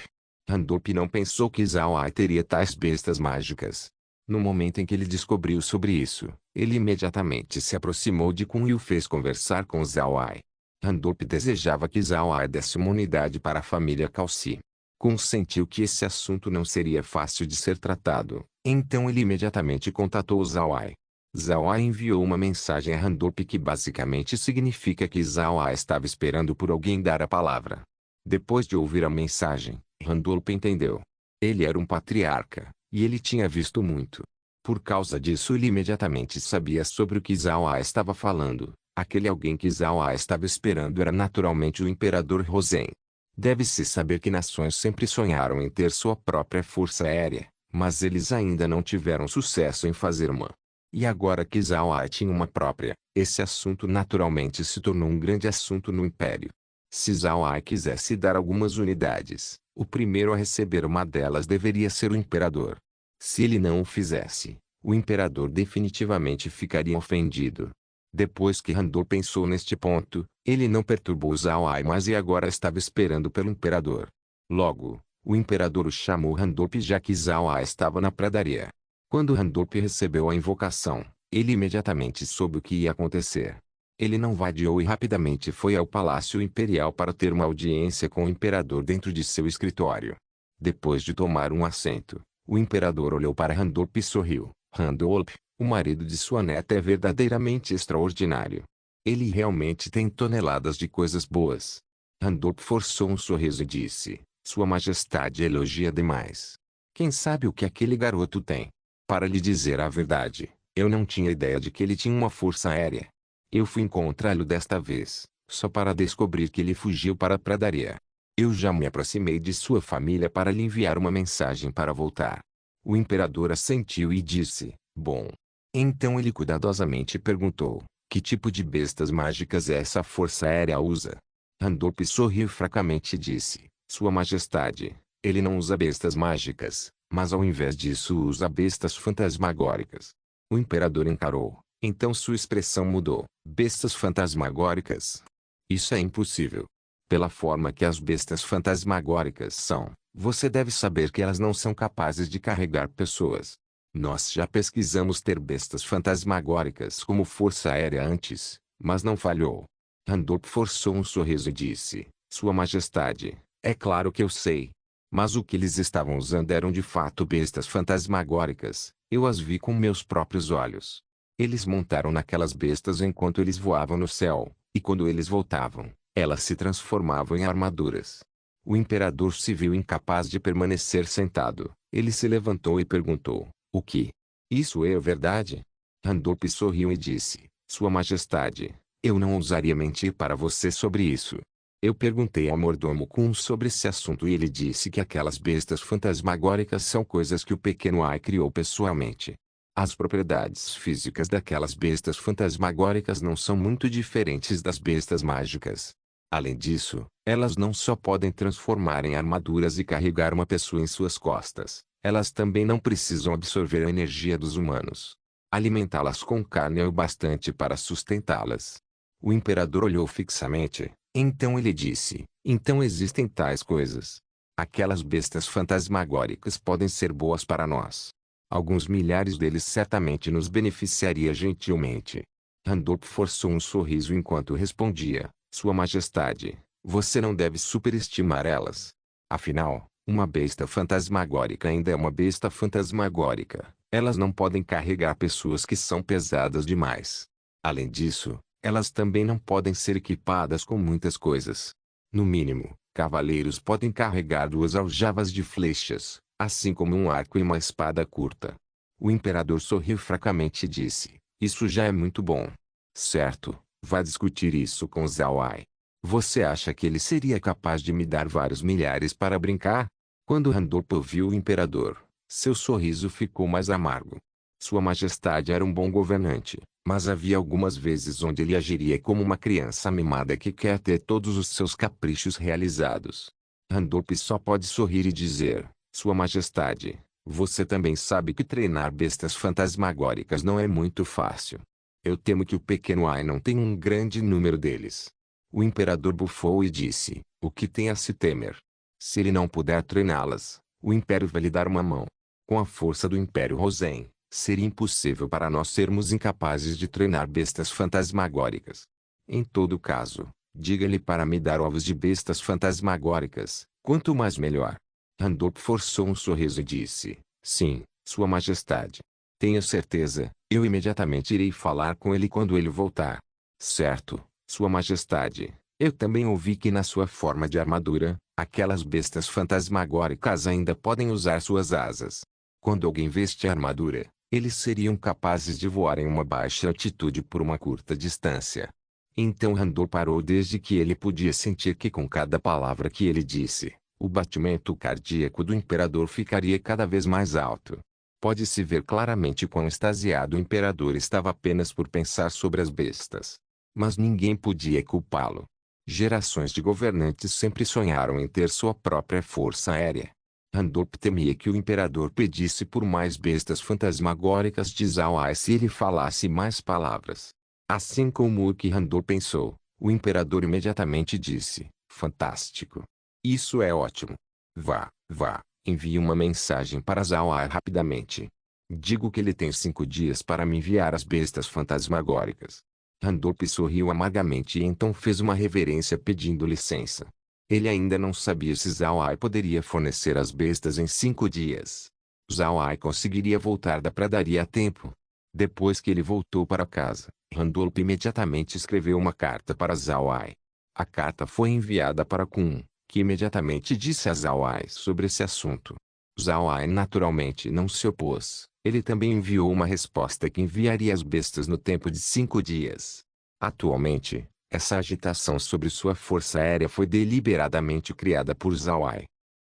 Randorp não pensou que Zhao Ai teria tais bestas mágicas. No momento em que ele descobriu sobre isso, ele imediatamente se aproximou de Kun e o fez conversar com Zhao Ai. Randolph desejava que Zhao Ai desse uma unidade para a família Calci. Consentiu que esse assunto não seria fácil de ser tratado, então ele imediatamente contatou Zhao Ai. Zhao Ai enviou uma mensagem a Randolph que basicamente significa que Zhao Ai estava esperando por alguém dar a palavra. Depois de ouvir a mensagem, Randolph entendeu. Ele era um patriarca, e ele tinha visto muito. Por causa disso ele imediatamente sabia sobre o que Zhao Ai estava falando. Aquele alguém que Zhao Ai estava esperando era naturalmente o Imperador Rozen. Deve-se saber que nações sempre sonharam em ter sua própria força aérea, mas eles ainda não tiveram sucesso em fazer uma. E agora que Zhao Ai tinha uma própria, esse assunto naturalmente se tornou um grande assunto no Império. Se Zhao Ai quisesse dar algumas unidades, o primeiro a receber uma delas deveria ser o Imperador. Se ele não o fizesse, o Imperador definitivamente ficaria ofendido. Depois que Randor pensou neste ponto, ele não perturbou Zhao Ai mais e agora estava esperando pelo Imperador. Logo, o Imperador o chamou Randolph já que Zhao Ai estava na pradaria. Quando Randolph recebeu a invocação, ele imediatamente soube o que ia acontecer. Ele não vadiou e rapidamente foi ao Palácio Imperial para ter uma audiência com o Imperador dentro de seu escritório. Depois de tomar um assento, o Imperador olhou para Randolph e sorriu. Randolph, o marido de sua neta é verdadeiramente extraordinário. Ele realmente tem toneladas de coisas boas. Randolph forçou um sorriso e disse, Sua Majestade elogia demais. Quem sabe o que aquele garoto tem? Para lhe dizer a verdade, eu não tinha ideia de que ele tinha uma força aérea. Eu fui encontrá-lo desta vez, só para descobrir que ele fugiu para a pradaria. Eu já me aproximei de sua família para lhe enviar uma mensagem para voltar. O imperador assentiu e disse, bom. Então ele cuidadosamente perguntou, que tipo de bestas mágicas essa força aérea usa? Randolph sorriu fracamente e disse, Sua Majestade, ele não usa bestas mágicas, mas ao invés disso usa bestas fantasmagóricas. O imperador encarou, então sua expressão mudou, bestas fantasmagóricas? Isso é impossível. Pela forma que as bestas fantasmagóricas são, você deve saber que elas não são capazes de carregar pessoas. Nós já pesquisamos ter bestas fantasmagóricas como força aérea antes, mas não falhou. Randolph forçou um sorriso e disse, Sua Majestade, é claro que eu sei. Mas o que eles estavam usando eram de fato bestas fantasmagóricas, eu as vi com meus próprios olhos. Eles montaram naquelas bestas enquanto eles voavam no céu, e quando eles voltavam, elas se transformavam em armaduras. O imperador se viu incapaz de permanecer sentado. Ele se levantou e perguntou, o que? Isso é verdade? Randolph sorriu e disse, Sua Majestade, eu não ousaria mentir para você sobre isso. Eu perguntei ao mordomo Kun sobre esse assunto e ele disse que aquelas bestas fantasmagóricas são coisas que o pequeno Ai criou pessoalmente. As propriedades físicas daquelas bestas fantasmagóricas não são muito diferentes das bestas mágicas. Além disso, elas não só podem transformar em armaduras e carregar uma pessoa em suas costas, elas também não precisam absorver a energia dos humanos. Alimentá-las com carne é o bastante para sustentá-las. O imperador olhou fixamente, então ele disse, então existem tais coisas. Aquelas bestas fantasmagóricas podem ser boas para nós. Alguns milhares deles certamente nos beneficiaria gentilmente. Randolph forçou um sorriso enquanto respondia, Sua Majestade, você não deve superestimar elas. Afinal, uma besta fantasmagórica ainda é uma besta fantasmagórica. Elas não podem carregar pessoas que são pesadas demais. Além disso, elas também não podem ser equipadas com muitas coisas. No mínimo, cavaleiros podem carregar 2 aljavas de flechas, assim como um arco e uma espada curta. O imperador sorriu fracamente e disse, isso já é muito bom. Certo, vá discutir isso com Zhao Ai. Você acha que ele seria capaz de me dar vários milhares para brincar? Quando Randolph ouviu o imperador, seu sorriso ficou mais amargo. Sua Majestade era um bom governante, mas havia algumas vezes onde ele agiria como uma criança mimada que quer ter todos os seus caprichos realizados. Randolph só pode sorrir e dizer, Sua Majestade, você também sabe que treinar bestas fantasmagóricas não é muito fácil. Eu temo que o pequeno Ai não tenha um grande número deles. O imperador bufou e disse, o que tem a se temer? Se ele não puder treiná-las, o império vai lhe dar uma mão. Com a força do Império Rozen, seria impossível para nós sermos incapazes de treinar bestas fantasmagóricas. Em todo caso, Diga-lhe para me dar ovos de bestas fantasmagóricas, quanto mais melhor. Randolph forçou um sorriso e disse, sim, Sua Majestade. Tenha certeza, eu imediatamente irei falar com ele quando ele voltar. Certo, Sua Majestade. Eu também ouvi que na sua forma de armadura, aquelas bestas fantasmagóricas ainda podem usar suas asas. Quando alguém veste a armadura, eles seriam capazes de voar em uma baixa altitude por uma curta distância. Então Randor parou desde que ele podia sentir que com cada palavra que ele disse, o batimento cardíaco do imperador ficaria cada vez mais alto. Pode-se ver claramente quão extasiado o imperador estava apenas por pensar sobre as bestas. Mas ninguém podia culpá-lo. Gerações de governantes sempre sonharam em ter sua própria força aérea. Randolph temia que o imperador pedisse por mais bestas fantasmagóricas de Zhao se ele falasse mais palavras. Assim como o que Randolph pensou, o imperador imediatamente disse, fantástico. Isso é ótimo. Vá, envie uma mensagem para Zhao rapidamente. Digo que ele tem 5 dias para me enviar as bestas fantasmagóricas. Randolph sorriu amargamente e então fez uma reverência pedindo licença. Ele ainda não sabia se Zhao poderia fornecer as bestas em 5 dias. Zhao conseguiria voltar da pradaria a tempo. Depois que ele voltou para casa, Randolph imediatamente escreveu uma carta para Zhao. A carta foi enviada para Kun, que imediatamente disse a Zhao sobre esse assunto. Zhao naturalmente não se opôs. Ele também enviou uma resposta que enviaria as bestas no tempo de 5 dias. Atualmente, essa agitação sobre sua força aérea foi deliberadamente criada por Zhao.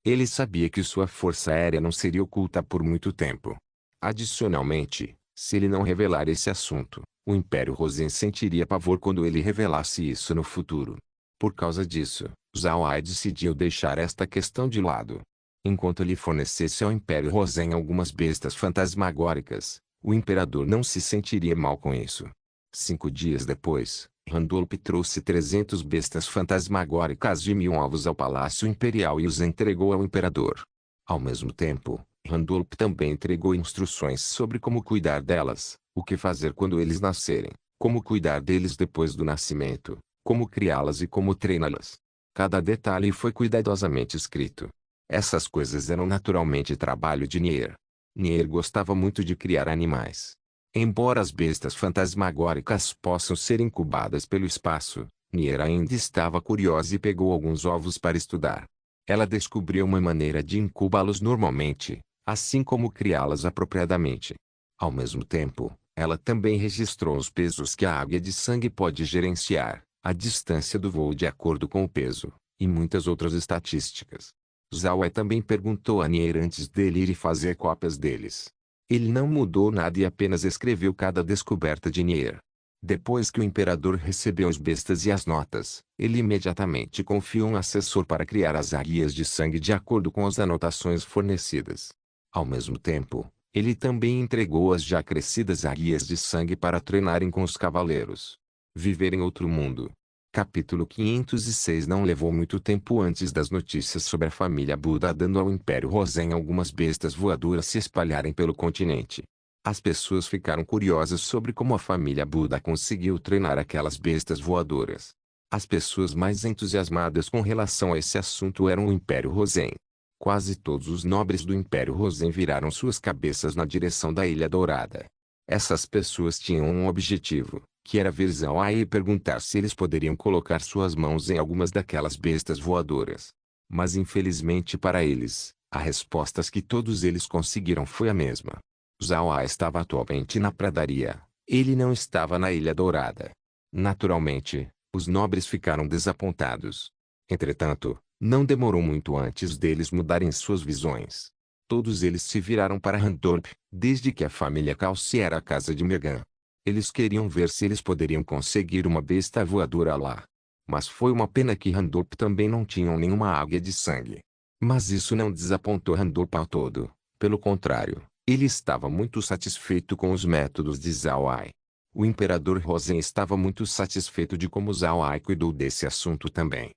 Ele sabia que sua força aérea não seria oculta por muito tempo. Adicionalmente, se ele não revelar esse assunto, o Império Rosen sentiria pavor quando ele revelasse isso no futuro. Por causa disso, Zhao decidiu deixar esta questão de lado. Enquanto ele fornecesse ao Império Rosen algumas bestas fantasmagóricas, o imperador não se sentiria mal com isso. 5 dias depois, Randolph trouxe 300 bestas fantasmagóricas e 1000 ovos ao Palácio Imperial e os entregou ao imperador. Ao mesmo tempo, Randolph também entregou instruções sobre como cuidar delas, o que fazer quando eles nascerem, como cuidar deles depois do nascimento, como criá-las e como treiná-las. Cada detalhe foi cuidadosamente escrito. Essas coisas eram naturalmente trabalho de Nier. Nier gostava muito de criar animais. Embora as bestas fantasmagóricas possam ser incubadas pelo espaço, Nier ainda estava curiosa e pegou alguns ovos para estudar. Ela descobriu uma maneira de incubá-los normalmente, assim como criá-las apropriadamente. Ao mesmo tempo, ela também registrou os pesos que a águia de sangue pode gerenciar, a distância do voo de acordo com o peso, e muitas outras estatísticas. Zhao também perguntou a Nier antes dele ir e fazer cópias deles. Ele não mudou nada e apenas escreveu cada descoberta de Nier. Depois que o imperador recebeu as bestas e as notas, ele imediatamente confiou um assessor para criar as águias de sangue de acordo com as anotações fornecidas. Ao mesmo tempo, ele também entregou as já crescidas águias de sangue para treinarem com os cavaleiros. Viver em outro mundo. Capítulo 506 Não levou muito tempo antes das notícias sobre a família Buda dando ao Império Rosen algumas bestas voadoras se espalharem pelo continente. As pessoas ficaram curiosas sobre como a família Buda conseguiu treinar aquelas bestas voadoras. As pessoas mais entusiasmadas com relação a esse assunto eram o Império Rosen. Quase todos os nobres do Império Rosen viraram suas cabeças na direção da Ilha Dourada. Essas pessoas tinham um objetivo, que era ver Zhao e perguntar se eles poderiam colocar suas mãos em algumas daquelas bestas voadoras. Mas infelizmente para eles, a resposta que todos eles conseguiram foi a mesma. Zhao estava atualmente na pradaria, ele não estava na Ilha Dourada. Naturalmente, os nobres ficaram desapontados. Entretanto, não demorou muito antes deles mudarem suas visões. Todos eles se viraram para Randolph, desde que a família Calci era a casa de Megan. Eles queriam ver se eles poderiam conseguir uma besta voadora lá. Mas foi uma pena que Randolph também não tinham nenhuma águia de sangue. Mas isso não desapontou Randolph ao todo. Pelo contrário, ele estava muito satisfeito com os métodos de Zhao. O imperador Rosen estava muito satisfeito de como Zhao cuidou desse assunto também.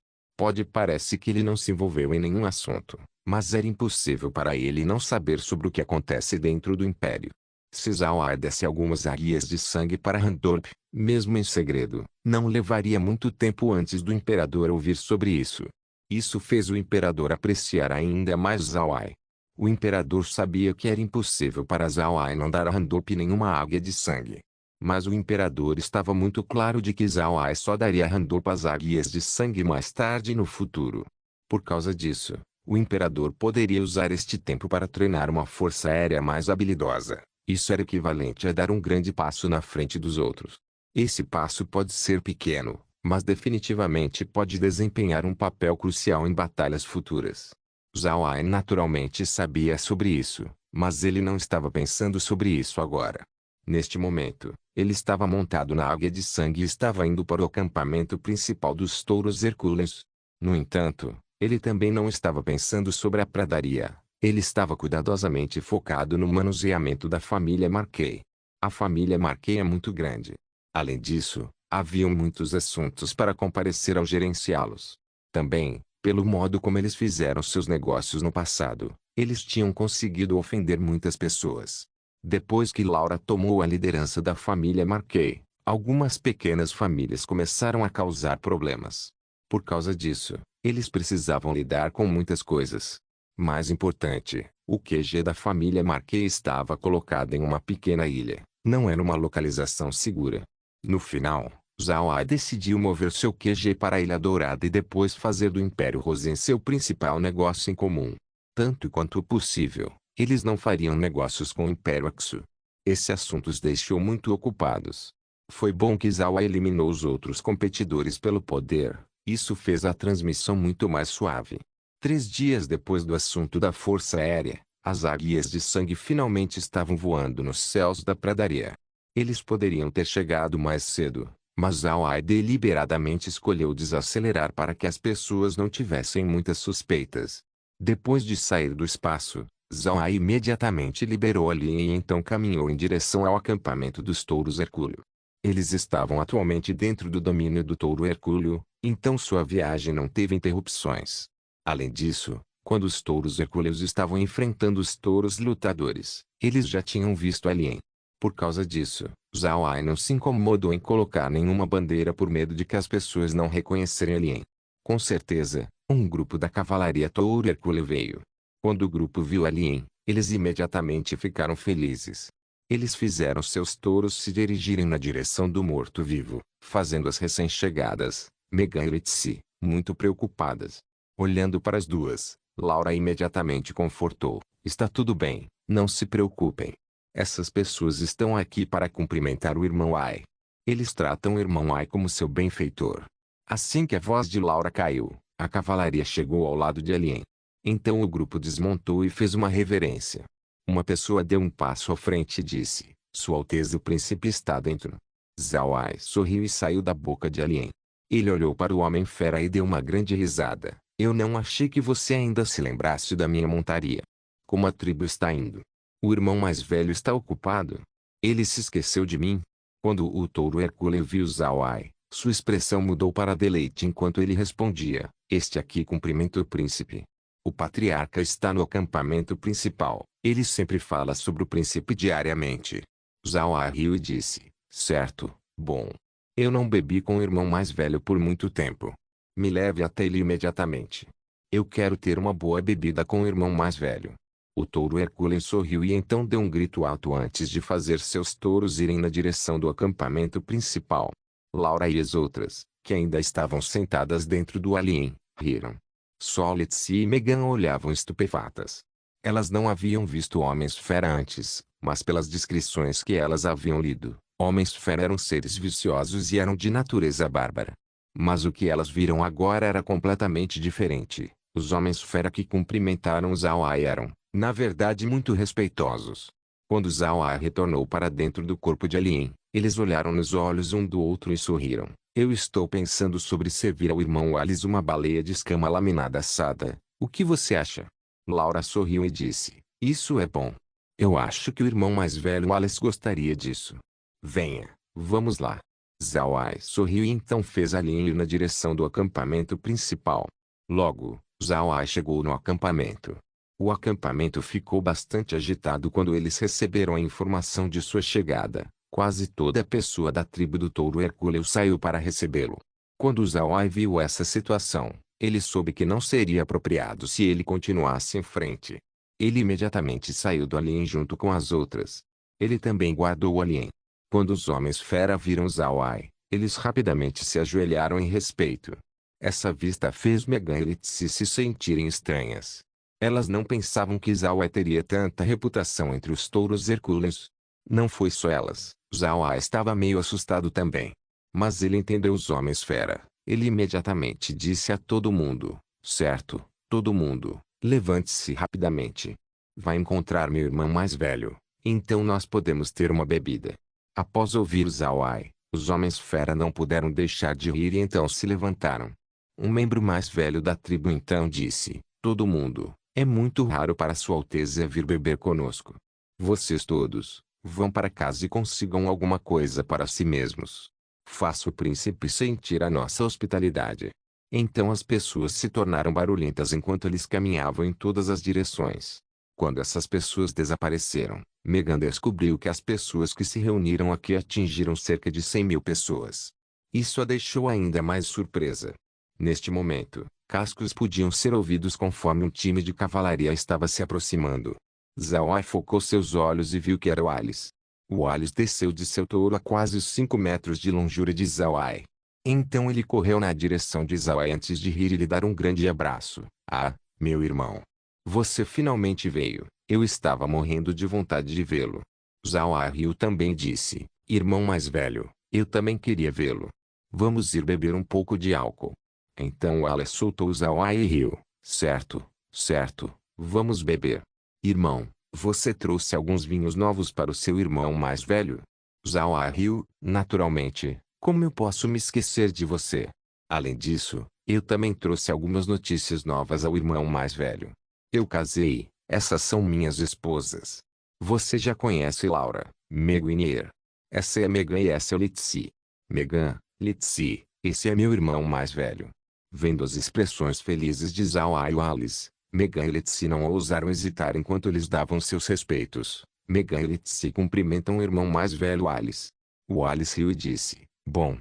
Parece que ele não se envolveu em nenhum assunto, mas era impossível para ele não saber sobre o que acontece dentro do império. Se Zhao Ai desse algumas águias de sangue para Randorp, mesmo em segredo, não levaria muito tempo antes do imperador ouvir sobre isso. Isso fez o imperador apreciar ainda mais Zhao Ai. O imperador sabia que era impossível para Zhao Ai não dar a Randorp nenhuma águia de sangue. Mas o imperador estava muito claro de que Zhao Ai só daria a Randorp as águias de sangue mais tarde no futuro. Por causa disso, o imperador poderia usar este tempo para treinar uma força aérea mais habilidosa. Isso era equivalente a dar um grande passo na frente dos outros. Esse passo pode ser pequeno, mas definitivamente pode desempenhar um papel crucial em batalhas futuras. Zhao Ai naturalmente sabia sobre isso, mas ele não estava pensando sobre isso agora. Neste momento, ele estava montado na águia de sangue e estava indo para o acampamento principal dos touros hercúleos. No entanto, ele também não estava pensando sobre a pradaria. Ele estava cuidadosamente focado no manuseamento da família Marquet. A família Marquet é muito grande. Além disso, haviam muitos assuntos para comparecer ao gerenciá-los. Também, pelo modo como eles fizeram seus negócios no passado, eles tinham conseguido ofender muitas pessoas. Depois que Laura tomou a liderança da família Marquet, algumas pequenas famílias começaram a causar problemas. Por causa disso, eles precisavam lidar com muitas coisas. Mais importante, o QG da família Marquet estava colocado em uma pequena ilha. Não era uma localização segura. No final, Zhao Ai decidiu mover seu QG para a Ilha Dourada e depois fazer do Império Rosen seu principal negócio em comum. Tanto quanto possível, eles não fariam negócios com o Império Axu. Esse assunto os deixou muito ocupados. Foi bom que Zhao Ai eliminou os outros competidores pelo poder. Isso fez a transmissão muito mais suave. 3 dias depois do assunto da Força Aérea, as águias de sangue finalmente estavam voando nos céus da pradaria. Eles poderiam ter chegado mais cedo, mas Zhao Ai deliberadamente escolheu desacelerar para que as pessoas não tivessem muitas suspeitas. Depois de sair do espaço, Zhao Ai imediatamente liberou a linha e então caminhou em direção ao acampamento dos touros Hercúleo. Eles estavam atualmente dentro do domínio do touro Hercúleo, então sua viagem não teve interrupções. Além disso, quando os touros hercúleos estavam enfrentando os touros lutadores, eles já tinham visto Alien. Por causa disso, Zhao Ai não se incomodou em colocar nenhuma bandeira por medo de que as pessoas não reconhecerem Alien. Com certeza, um grupo da cavalaria touro hercúleo veio. Quando o grupo viu Alien, eles imediatamente ficaram felizes. Eles fizeram seus touros se dirigirem na direção do morto-vivo, fazendo as recém-chegadas, Megan e Litsi, muito preocupadas. Olhando para as duas, Laura imediatamente confortou. Está tudo bem, não se preocupem. Essas pessoas estão aqui para cumprimentar o irmão Ai. Eles tratam o irmão Ai como seu benfeitor. Assim que a voz de Laura caiu, a cavalaria chegou ao lado de Alien. Então o grupo desmontou e fez uma reverência. Uma pessoa deu um passo à frente e disse, Sua Alteza o Príncipe está dentro. Zhao Ai sorriu e saiu da boca de Alien. Ele olhou para o Homem-Fera e deu uma grande risada. Eu não achei que você ainda se lembrasse da minha montaria. Como a tribo está indo? O irmão mais velho está ocupado? Ele se esqueceu de mim? Quando o touro Hercúleo viu Zhao Ai, sua expressão mudou para deleite enquanto ele respondia, Este aqui cumprimenta o príncipe. O patriarca está no acampamento principal. Ele sempre fala sobre o príncipe diariamente. Zhao Ai riu e disse, Certo, bom. Eu não bebi com o irmão mais velho por muito tempo. Me leve até ele imediatamente. Eu quero ter uma boa bebida com o irmão mais velho. O touro Hercúleo sorriu e então deu um grito alto antes de fazer seus touros irem na direção do acampamento principal. Laura e as outras, que ainda estavam sentadas dentro do Alien, riram. Só Litsi e Megan olhavam estupefatas. Elas não haviam visto homens-fera antes, mas pelas descrições que elas haviam lido, homens-fera eram seres viciosos e eram de natureza bárbara. Mas o que elas viram agora era completamente diferente. Os homens-fera que cumprimentaram Zhao Ai eram, na verdade, muito respeitosos. Quando Zhao Ai retornou para dentro do corpo de Alien, eles olharam nos olhos um do outro e sorriram. Eu estou pensando sobre servir ao irmão Alice uma baleia de escama laminada assada. O que você acha? Laura sorriu e disse, Isso é bom. Eu acho que o irmão mais velho Alice gostaria disso. Venha, vamos lá. Zhao Ai sorriu e então fez Alien ir na direção do acampamento principal. Logo, Zhao Ai chegou no acampamento. O acampamento ficou bastante agitado quando eles receberam a informação de sua chegada. Quase toda a pessoa da tribo do touro Hercúleo saiu para recebê-lo. Quando Zawai viu essa situação, ele soube que não seria apropriado se ele continuasse em frente. Ele imediatamente saiu do alien junto com as outras. Ele também guardou o alien. Quando os homens fera viram Zawai, eles rapidamente se ajoelharam em respeito. Essa vista fez Megan e Litsi se sentirem estranhas. Elas não pensavam que Zawai teria tanta reputação entre os touros hercúleos. Não foi só elas, Zawai estava meio assustado também. Mas ele entendeu os homens fera. Ele imediatamente disse a todo mundo: certo, todo mundo, levante-se rapidamente. Vai encontrar meu irmão mais velho, então nós podemos ter uma bebida. Após ouvir Zawai, os homens fera não puderam deixar de rir e então se levantaram. Um membro mais velho da tribo então disse: todo mundo, é muito raro para Sua Alteza vir beber conosco. Vocês todos, vão para casa e consigam alguma coisa para si mesmos. Faça o príncipe sentir a nossa hospitalidade. Então as pessoas se tornaram barulhentas enquanto eles caminhavam em todas as direções. Quando essas pessoas desapareceram, Megan descobriu que as pessoas que se reuniram aqui atingiram cerca de 100.000 pessoas. Isso a deixou ainda mais surpresa. Neste momento, cascos podiam ser ouvidos conforme um time de cavalaria estava se aproximando. Zawai focou seus olhos e viu que era o Alice. O Alice desceu de seu touro a quase 5 metros de longura de Zawai. Então ele correu na direção de Zawai antes de rir e lhe dar um grande abraço. Ah, meu irmão! Você finalmente veio. Eu estava morrendo de vontade de vê-lo. Zawai riu também e disse: irmão mais velho, eu também queria vê-lo. Vamos ir beber um pouco de álcool. Então Alice soltou Zawai e riu. Certo, certo, vamos beber. Irmão, você trouxe alguns vinhos novos para o seu irmão mais velho? Zawai riu, naturalmente, como eu posso me esquecer de você? Além disso, eu também trouxe algumas notícias novas ao irmão mais velho. Eu casei, essas são minhas esposas. Você já conhece Laura, Meguinier. Essa é Megan e essa é Litsi. Megan, Litsi, esse é meu irmão mais velho. Vendo as expressões felizes de Zawai e Alice, Megan e Litsi não ousaram hesitar enquanto eles davam seus respeitos. Megan e Litsi cumprimentam o irmão mais velho Alice. O Alice riu e disse: bom,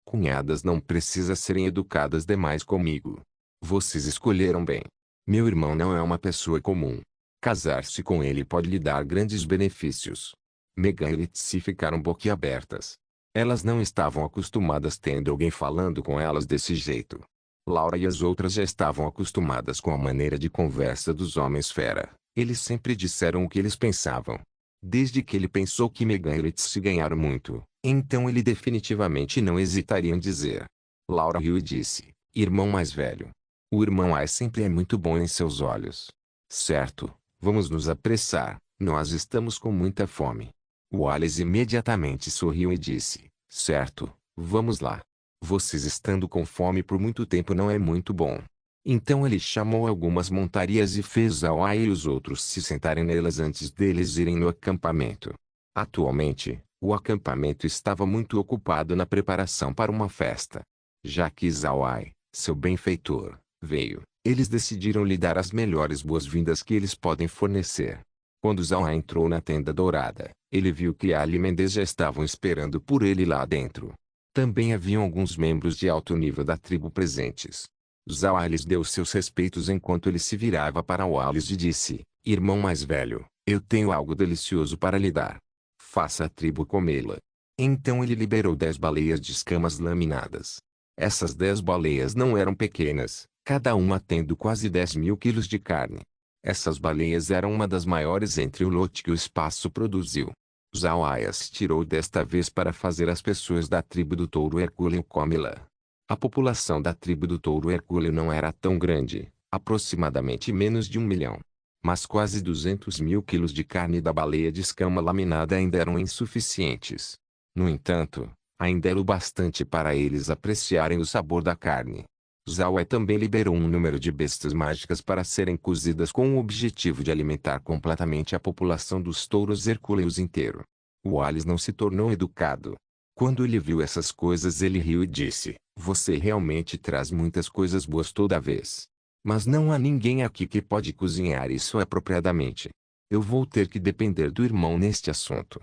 cunhadas não precisam serem educadas demais comigo. Vocês escolheram bem. Meu irmão não é uma pessoa comum. Casar-se com ele pode lhe dar grandes benefícios. Megan e Litsi ficaram boquiabertas. Elas não estavam acostumadas tendo alguém falando com elas desse jeito. Laura e as outras já estavam acostumadas com a maneira de conversa dos homens fera. Eles sempre disseram o que eles pensavam. Desde que ele pensou que Megan e Litsi ganharam muito, então ele definitivamente não hesitaria em dizer. Laura riu e disse: irmão mais velho. O irmão Ai sempre é muito bom em seus olhos. Certo, vamos nos apressar, nós estamos com muita fome. O Alice imediatamente sorriu e disse: certo, vamos lá. Vocês estando com fome por muito tempo não é muito bom. Então ele chamou algumas montarias e fez Zawai e os outros se sentarem nelas antes deles irem no acampamento. Atualmente, o acampamento estava muito ocupado na preparação para uma festa. Já que Zawai, seu benfeitor, veio, eles decidiram lhe dar as melhores boas-vindas que eles podem fornecer. Quando Zawai entrou na tenda dourada, ele viu que Ali e Mendes já estavam esperando por ele lá dentro. Também haviam alguns membros de alto nível da tribo presentes. Zawai lhes deu seus respeitos enquanto ele se virava para o Alice e disse: irmão mais velho, eu tenho algo delicioso para lhe dar. Faça a tribo comê-la. Então ele liberou 10 baleias de escamas laminadas. Essas 10 baleias não eram pequenas, cada uma tendo quase 10.000 quilos de carne. Essas baleias eram uma das maiores entre o lote que o espaço produziu. Zawai as tirou desta vez para fazer as pessoas da tribo do touro Hercúleo comê-la. A população da tribo do touro Hercúleo não era tão grande, aproximadamente menos de 1 milhão. Mas quase 200.000 quilos de carne da baleia de escama laminada ainda eram insuficientes. No entanto, ainda era o bastante para eles apreciarem o sabor da carne. Zawai também liberou um número de bestas mágicas para serem cozidas com o objetivo de alimentar completamente a população dos touros hercúleos inteiro. O Alice não se tornou educado. Quando ele viu essas coisas ele riu e disse: você realmente traz muitas coisas boas toda vez. Mas não há ninguém aqui que pode cozinhar isso apropriadamente. Eu vou ter que depender do irmão neste assunto.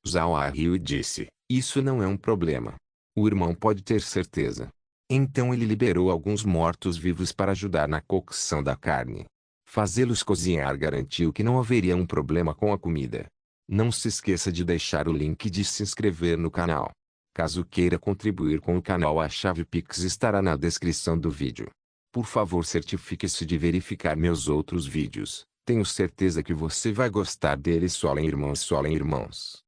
Zhao riu e disse, isso não é um problema. O irmão pode ter certeza. Então ele liberou alguns mortos-vivos para ajudar na cocção da carne. Fazê-los cozinhar garantiu que não haveria um problema com a comida. Não se esqueça de deixar o link de se inscrever no canal. Caso queira contribuir com o canal, a chave Pix estará na descrição do vídeo. Por favor, certifique-se de verificar meus outros vídeos. Tenho certeza que você vai gostar deles. Solem irmãos, solem irmãos.